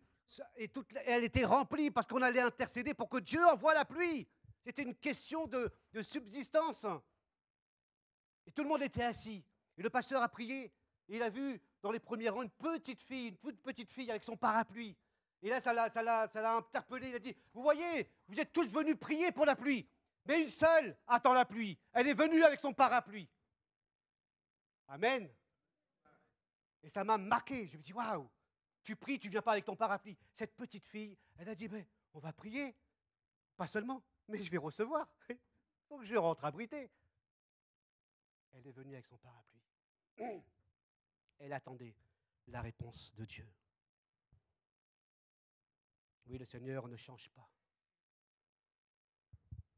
[SPEAKER 1] et elle était remplie parce qu'on allait intercéder pour que Dieu envoie la pluie. C'était une question de subsistance. Et tout le monde était assis. Et le pasteur a prié. Et il a vu dans les premiers rangs une toute petite fille avec son parapluie. Et là, ça l'a interpellé. Il a dit, vous voyez, vous êtes tous venus prier pour la pluie. Mais une seule attend la pluie. Elle est venue avec son parapluie. Amen. Et ça m'a marqué. Je me dis, waouh, tu pries, tu ne viens pas avec ton parapluie. Cette petite fille, elle a dit, mais on va prier. Pas seulement, mais je vais recevoir. Donc je rentre abrité. Elle est venue avec son parapluie. Elle attendait la réponse de Dieu. Oui, le Seigneur ne change pas.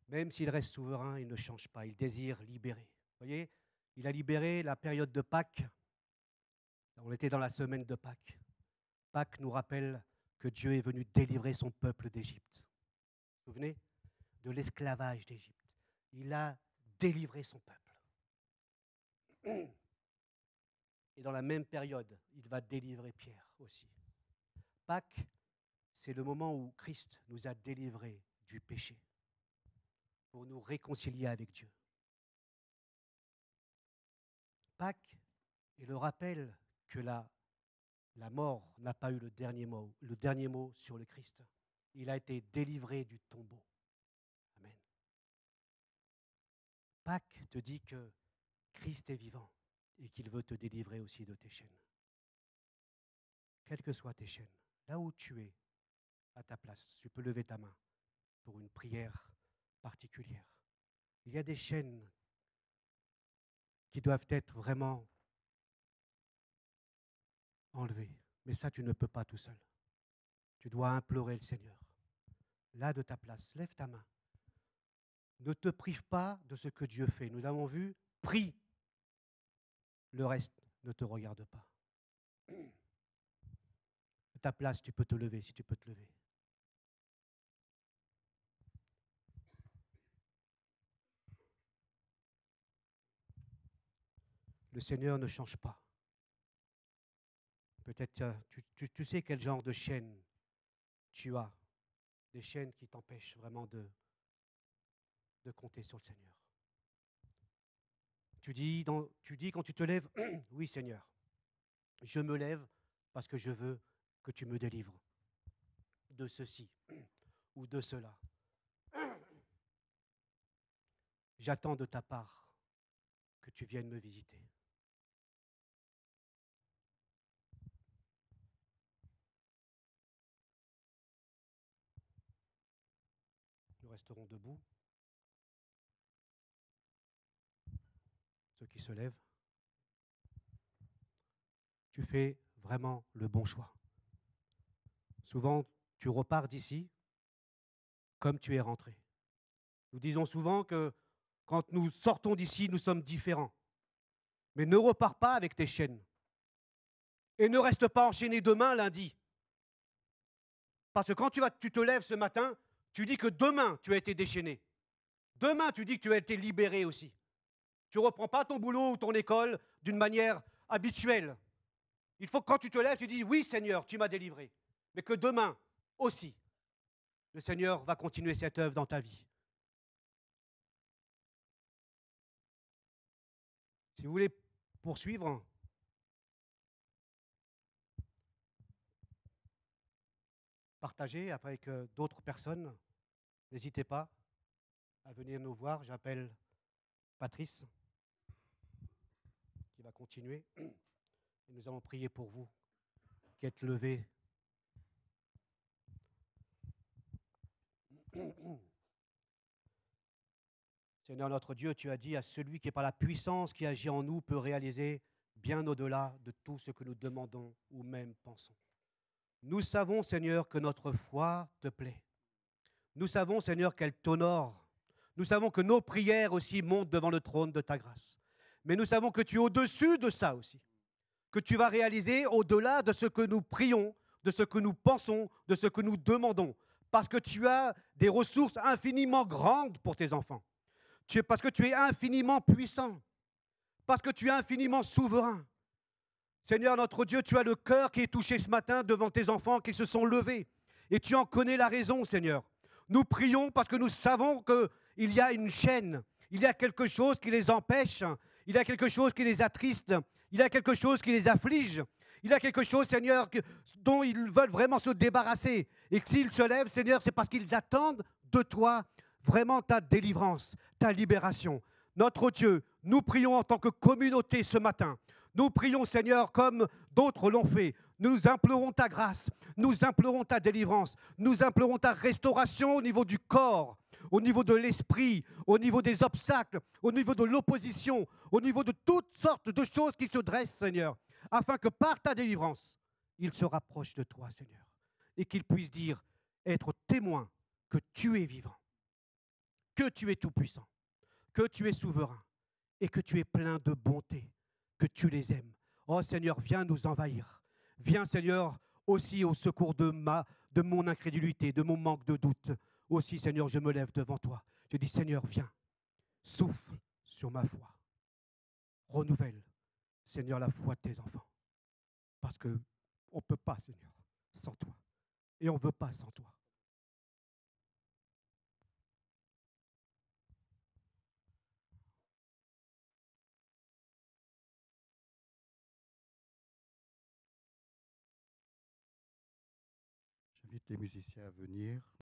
[SPEAKER 1] Même s'il reste souverain, il ne change pas. Il désire libérer. Vous voyez, il a libéré la période de Pâques. On était dans la semaine de Pâques. Pâques nous rappelle que Dieu est venu délivrer son peuple d'Égypte. Vous vous souvenez de l'esclavage d'Égypte. Il a délivré son peuple. Et dans la même période, il va délivrer Pierre aussi. Pâques, c'est le moment où Christ nous a délivrés du péché pour nous réconcilier avec Dieu. Pâques est le rappel que la mort n'a pas eu le dernier mot sur le Christ. Il a été délivré du tombeau. Amen. Pâques te dit que Christ est vivant et qu'il veut te délivrer aussi de tes chaînes. Quelles que soient tes chaînes, là où tu es, à ta place, tu peux lever ta main pour une prière particulière. Il y a des chaînes qui doivent être vraiment enlevées, mais ça, tu ne peux pas tout seul. Tu dois implorer le Seigneur. Là, de ta place, lève ta main. Ne te prive pas de ce que Dieu fait. Nous l'avons vu, prie. Le reste ne te regarde pas. De ta place, tu peux te lever si tu peux te lever. Le Seigneur ne change pas. Peut-être tu sais quel genre de chaîne tu as. Des chaînes qui t'empêchent vraiment de compter sur le Seigneur. Tu dis quand tu te lèves, oui Seigneur, je me lève parce que je veux que tu me délivres de ceci ou de cela. J'attends de ta part que tu viennes me visiter. Nous resterons debout. Ceux qui se lèvent. Tu fais vraiment le bon choix. Souvent, tu repars d'ici comme tu es rentré. Nous disons souvent que quand nous sortons d'ici, nous sommes différents. Mais ne repars pas avec tes chaînes. Et ne reste pas enchaîné demain, lundi. Parce que quand tu te lèves ce matin, tu dis que demain, tu as été déchaîné. Demain, tu dis que tu as été libéré aussi. Tu ne reprends pas ton boulot ou ton école d'une manière habituelle. Il faut que quand tu te lèves, tu dis, oui Seigneur, tu m'as délivré. Mais que demain aussi, le Seigneur va continuer cette œuvre dans ta vie. Si vous voulez poursuivre, partagez avec d'autres personnes. N'hésitez pas à venir nous voir. J'appelle Patrice qui va continuer. Et nous allons prier pour vous qui êtes levés. Seigneur notre Dieu, tu as dit à celui qui par la puissance qui agit en nous peut réaliser bien au-delà de tout ce que nous demandons ou même pensons. Nous savons, Seigneur, que notre foi te plaît. Nous savons, Seigneur, qu'elle t'honore. Nous savons que nos prières aussi montent devant le trône de ta grâce. Mais nous savons que tu es au-dessus de ça aussi. Que tu vas réaliser au-delà de ce que nous prions, de ce que nous pensons, de ce que nous demandons. Parce que tu as des ressources infiniment grandes pour tes enfants. Parce que tu es infiniment puissant, parce que tu es infiniment souverain. Seigneur notre Dieu, tu as le cœur qui est touché ce matin devant tes enfants qui se sont levés. Et tu en connais la raison, Seigneur. Nous prions parce que nous savons qu'il y a une chaîne, il y a quelque chose qui les empêche, il y a quelque chose qui les attriste, il y a quelque chose qui les afflige, il y a quelque chose, Seigneur, dont ils veulent vraiment se débarrasser. Et que s'ils se lèvent, Seigneur, c'est parce qu'ils attendent de toi vraiment ta délivrance, ta libération. Notre Dieu, nous prions en tant que communauté ce matin. Nous prions, Seigneur, comme d'autres l'ont fait. Nous implorons ta grâce, nous implorons ta délivrance, nous implorons ta restauration au niveau du corps, au niveau de l'esprit, au niveau des obstacles, au niveau de l'opposition, au niveau de toutes sortes de choses qui se dressent, Seigneur, afin que par ta délivrance, il se rapproche de toi, Seigneur, et qu'il puisse dire, être témoin que tu es vivant, que tu es tout-puissant, que tu es souverain et que tu es plein de bonté, que tu les aimes. Oh Seigneur, viens nous envahir. Viens Seigneur aussi au secours de mon incrédulité, de mon manque de doute. Aussi Seigneur, je me lève devant toi. Je dis Seigneur, viens, souffle sur ma foi. Renouvelle, Seigneur, la foi de tes enfants. Parce qu'on ne peut pas, Seigneur, sans toi. Et on ne veut pas sans toi.
[SPEAKER 3] J'invite les musiciens à venir.